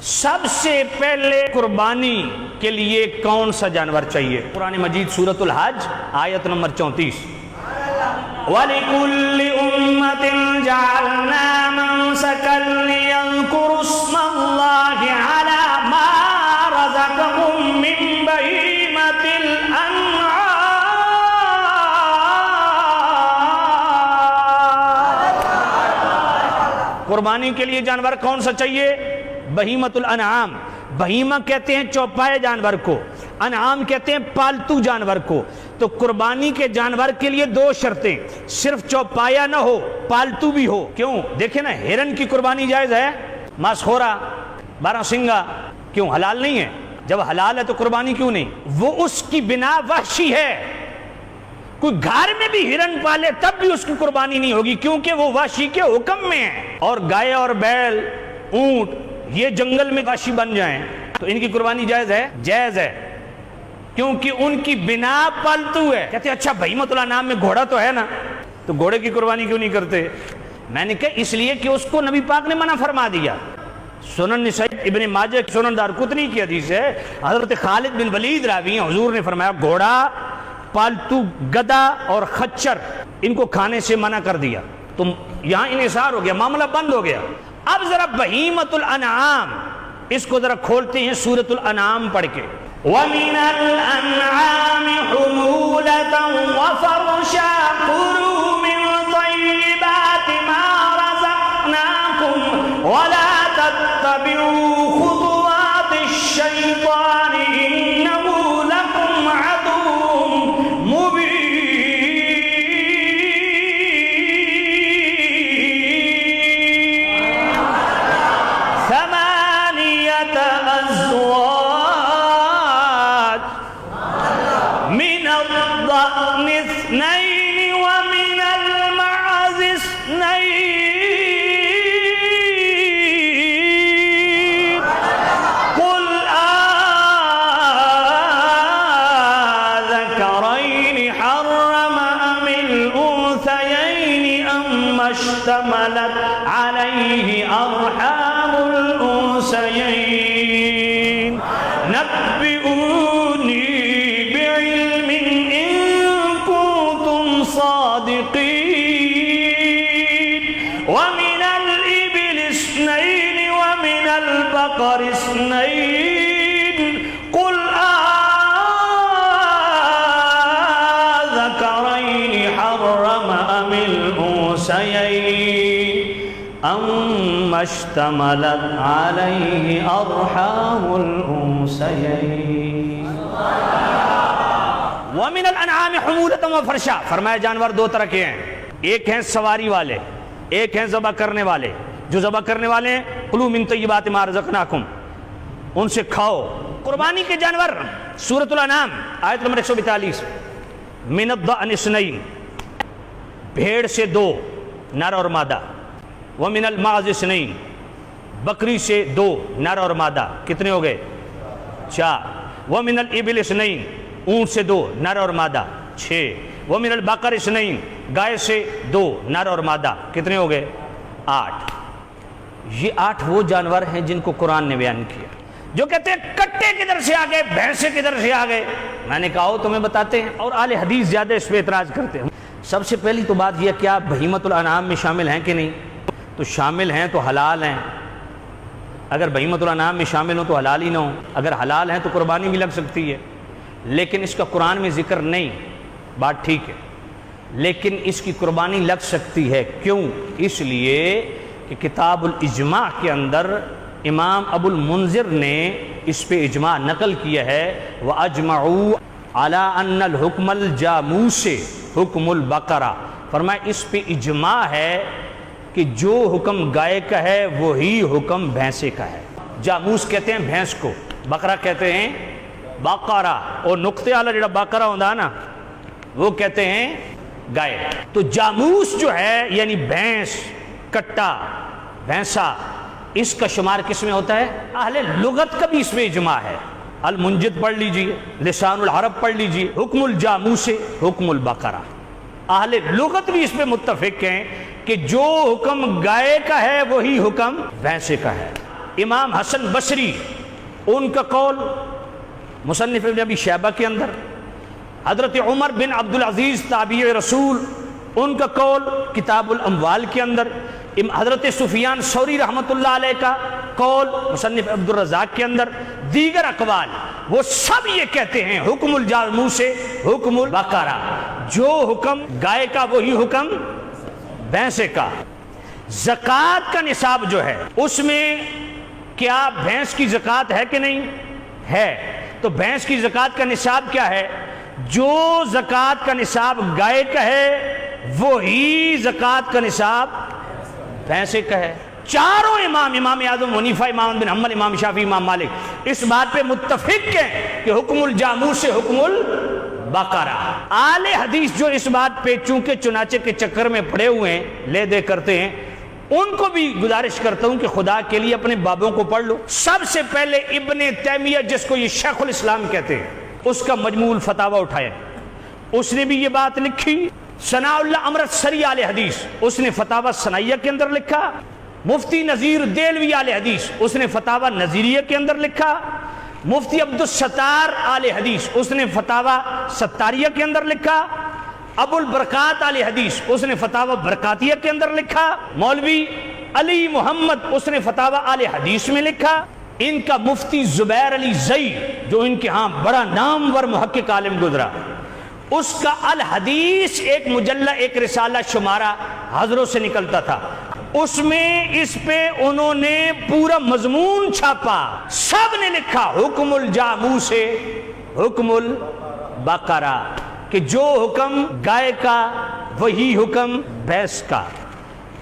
سب سے پہلے قربانی کے لیے کون سا جانور چاہیے؟ قرآن مجید سورۃ الحج آیت نمبر 34 وَلِكُلِّ أُمَّةٍ جَعَلْنَا مَنسَكًا لِيَذْكُرُوا اسْمَ اللَّهِ عَلَى مَا رَزَقَهُم مِّن بَهِيمَةِ الْأَنْعَامِ قربانی کے لیے جانور کون سا چاہیے؟ بہیمۃ الانعام۔ بہیمہ کہتے ہیں چوپائے جانور کو، انعام کہتے ہیں پالتو جانور کو۔ تو قربانی کے جانور کے لیے دو شرطیں، صرف چوپایا نہ ہو، پالتو بھی ہو۔ کیوں؟ دیکھیں نا، ہرن کی قربانی جائز ہے، ماسخورا، بارہ سنگا، کیوں حلال نہیں ہے؟ جب حلال ہے تو قربانی کیوں نہیں؟ وہ اس کی بنا وحشی ہے، کوئی گھر میں بھی ہرن پالے تب بھی اس کی قربانی نہیں ہوگی، کیونکہ وہ وحشی کے حکم میں ہے۔ اور گائے اور بیل، اونٹ، یہ جنگل میں وحشی بن جائیں تو ان کی قربانی جائز ہے؟ جائز ہے، کیونکہ ان کی بنا پالتو ہے۔ کہتے ہیں اچھا بہیمۃ الانعام میں گھوڑا تو ہے نا، تو گھوڑے کی قربانی کیوں نہیں کرتے؟ میں نے کہا اس لیے کہ اس کو نبی پاک نے منع فرما دیا۔ سنن نسائی، ابن ماجہ، سنن دارقطنی کی حدیث ہے، حضرت خالد بن ولید راوی ہیں، حضور نے فرمایا گھوڑا، پالتو گدھا اور خچر ان کو کھانے سے منع کر دیا۔ تو یہاں انحصار ہو گیا، معاملہ بند ہو گیا۔ اب ذرا بہیمۃ الانعام اس کو ذرا کھولتے ہیں سورۃ الانعام پڑھ کے۔ وَمِنَ الْأَنْعَامِ حُمُولَةً وَفَرْشًا كُلُوا مِن طَيِّبَاتِ مَا رَزَقْنَاكُمْ وَلَا تَتَّبِعُوا خُطُوَاتِ الشَّيْطَانِ إِنَّهُ لَكُمْ عَدُوٌّ مُّبِينٌ۔ اثنين ومن المعز اثنين قل آذكرين حرم أم الأنثيين أم اشتملت عليه أرحام الأنثيين نبئوني صادقين ومن الإبل اثنين ومن البقر اثنين قل آذكرين حرم أم الأنثيين أم اشتملت عليه أرحام الأنثيين۔ وَمِنَ الْأَنْعَامِ حُمُولَةً وَفَرْشًا، فرمایا جانور دو طرح کے ہیں، ایک ہیں سواری والے، ایک ہیں ذبح کرنے والے۔ جو ذبح کرنے والے ہیں کُلُوا مِن طَيِّبَاتِ مَا رَزَقْنَاكُمْ، ان سے کھاؤ۔ قربانی کے جانور سورۃ الانعام آیت نمبر 142 مِنَ الضَّأْنِ اثْنَيْنِ، بھیڑ سے دو، نر اور مادہ۔ وَمِنَ الْمَعْزِ اثْنَيْنِ، بکری سے دو، نر اور مادہ۔ کتنے ہو گئے؟ 4۔ وَمِنَ الْإِبِلِ اثْنَيْنِ، اونٹ سے دو، نر اور مادہ، 6۔ وَمِنَ الْبَقَرِ اثْنَيْنِ، گائے سے دو، نر اور مادہ۔ کتنے ہو گئے؟ 8۔ یہ 8 وہ جانور ہیں جن کو قرآن نے بیان کیا۔ جو کہتے ہیں کٹے کدھر سے آ گئے، بھینسے کدھر سے آ گئے، میں نے کہا تمہیں بتاتے ہیں، اور اہل حدیث زیادہ اس پہ اعتراض کرتے ہیں۔ سب سے پہلی تو بات یہ کیا بہیمۃ الانعام میں شامل ہیں کہ نہیں؟ تو شامل ہیں تو حلال ہیں۔ اگر بہیمۃ الانعام میں شامل ہوں تو حلال ہی نہ ہوں، اگر حلال ہیں تو قربانی بھی لگ سکتی ہے، لیکن اس کا قرآن میں ذکر نہیں، بات ٹھیک ہے، لیکن اس کی قربانی لگ سکتی ہے۔ کیوں؟ اس لیے کہ کتاب الاجماع کے اندر امام ابو المنذر نے اس پہ اجماع نقل کیا ہے، وَأَجْمَعُوا عَلَىٰ أَنَّ الْحُكْمَ الْجَامُوسِ حُكْمُ الْبَقَرَةِ، فرمایا اس پہ اجماع ہے کہ جو حکم گائے کا ہے وہی حکم بھینسے کا ہے۔ جاموس کہتے ہیں بھینس کو، بقرہ کہتے ہیں باقارہ، اور نقطے والا جڑا باقرہ ہوتا ہے نا وہ کہتے ہیں گائے۔ تو جاموس جو ہے یعنی بھینس، کٹا، بھینسا، اس کا شمار کس میں ہوتا ہے؟ اہل لغت کا بھی اس میں اجماع ہے۔ المنجد پڑھ لیجئے، لسان العرب پڑھ لیجئے، حکم الجاموس حکم البقرہ۔ اہل لغت بھی اس پہ متفق ہیں کہ جو حکم گائے کا ہے وہی حکم بھینسے کا ہے۔ امام حسن بصری ان کا قول مصنف ابن ابی شیبہ کے اندر، حضرت عمر بن عبدالعزیز تابعی رسول ان کا قول کتاب الاموال کے اندر، حضرت سفیان ثوری رحمۃ اللہ علیہ کا قول مصنف عبد الرزاق کے اندر، دیگر اقوال وہ سب یہ کہتے ہیں حکم الجاموس سے حکم البقرہ، جو حکم گائے کا وہی حکم بھینسے کا۔ زکوٰۃ کا نصاب جو ہے اس میں کیا بھینس کی زکوٰۃ ہے کہ نہیں ہے؟ تو بھینس کی زکوٰۃ کا نصاب کیا ہے؟ جو زکوٰۃ کا نصاب گائے کا ہے وہی زکوٰۃ کا نصاب بھینسے کا ہے۔ چاروں امام اعظم حنیفہ، امام بن حنبل، امام شافعی، امام مالک اس بات پہ متفق ہیں کہ حکم الجاموس سے حکم البقرہ۔ اہل حدیث جو اس بات پہ چونکہ چنانچہ کے چکر میں پڑے ہوئے ہیں، لے دے کرتے ہیں، ان کو بھی گزارش کرتا ہوں کہ خدا کے لیے اپنے بابوں کو پڑھ لو۔ سب سے پہلے ابن تیمیہ جس کو یہ شیخ الاسلام کہتے ہیں، اس کا مجموع الفتاوی اٹھایا، اس نے بھی یہ بات لکھی۔ ثناء اللہ امرتسری اہل حدیث اس نے فتاوی ثنائیہ کے اندر لکھا۔ مفتی نذیر دہلوی اہل حدیث اس نے فتاوی نذیریہ کے اندر لکھا۔ مفتی عبدالستار اہل حدیث اس نے فتاوی ستاریہ کے اندر لکھا۔ ابو البرکات اہل حدیث اس نے فتاوی برکاتیہ کے اندر لکھا۔ مولوی علی محمد اس نے فتاوی اہل حدیث میں لکھا۔ ان کا مفتی زبیر علی زئی جو ان کے ہاں بڑا نامور محقق عالم گزرا، اس کا الحدیث ایک مجلہ، ایک رسالہ شمارہ حضروں سے نکلتا تھا، اس میں اس پہ انہوں نے پورا مضمون چھاپا، سب نے لکھا حکم الجاموس سے حکم البقرہ، کہ جو حکم گائے کا وہی حکم بھینس کا۔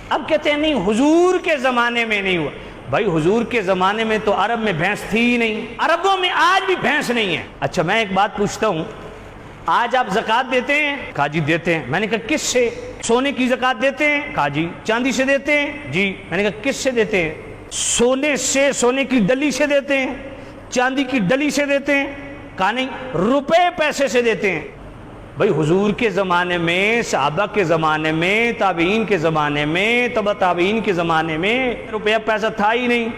اب کہتے ہیں نہیں حضور کے زمانے میں نہیں ہوا۔ بھائی حضور کے زمانے میں تو عرب میں بھینس تھی ہی نہیں، عربوں میں آج بھی بھینس نہیں ہے۔ اچھا میں ایک بات پوچھتا ہوں، آج آپ زکوٰۃ دیتے ہیں؟ کہا جی دیتے ہیں۔ میں نے کہا کس سے؟ سونے کی زکوٰۃ دیتے ہیں؟ کہا جی۔ چاندی سے دیتے ہیں؟ جی۔ میں نے کہا کس سے دیتے ہیں؟ سونے سے، سونے کی ڈلی سے دیتے ہیں؟ چاندی کی ڈلی سے دیتے ہیں؟ کہا نہیں، روپے پیسے سے دیتے ہیں۔ بھائی حضور کے زمانے میں، صحابہ کے زمانے میں، تابعین کے زمانے میں، تبع تابعین کے زمانے میں روپیہ پیسہ تھا ہی نہیں،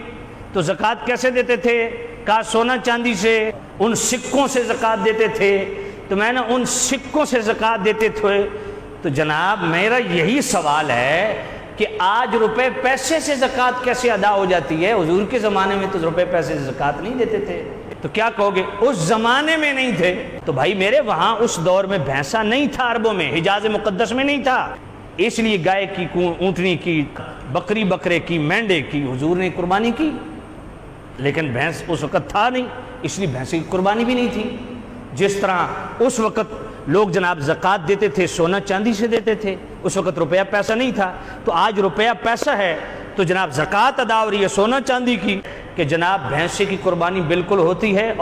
تو زکوٰۃ کیسے دیتے تھے؟ کہا سونا چاندی سے، ان سکوں سے زکوٰۃ دیتے تھے۔ تو میں نے ان سکوں سے زکوٰۃ دیتے تھے، تو جناب میرا یہی سوال ہے کہ آج روپے پیسے سے زکوٰۃ کیسے ادا ہو جاتی ہے؟ حضور کے زمانے میں تو روپے پیسے سے زکوٰۃ نہیں دیتے تھے۔ تو کیا کہو گے اس زمانے میں نہیں تھے؟ تو بھائی میرے وہاں اس دور میں بھینسا نہیں تھا، عربوں میں، حجاز مقدس میں نہیں تھا، اس لیے گائے کی، اونٹنی کی، بکری بکرے کی، مینڈے کی حضور نے قربانی کی، لیکن بھینس اس وقت تھا نہیں، اس لیے بھینس کی قربانی بھی نہیں تھی۔ جس طرح اس وقت لوگ جناب زکوٰۃ دیتے تھے، سونا چاندی سے دیتے تھے، اس وقت روپیہ پیسہ نہیں تھا، تو آج روپیہ پیسہ ہے تو جناب زکوٰۃ ادا ہو رہی ہے سونا چاندی کی، کہ جناب بھینسے کی قربانی بالکل ہوتی ہے۔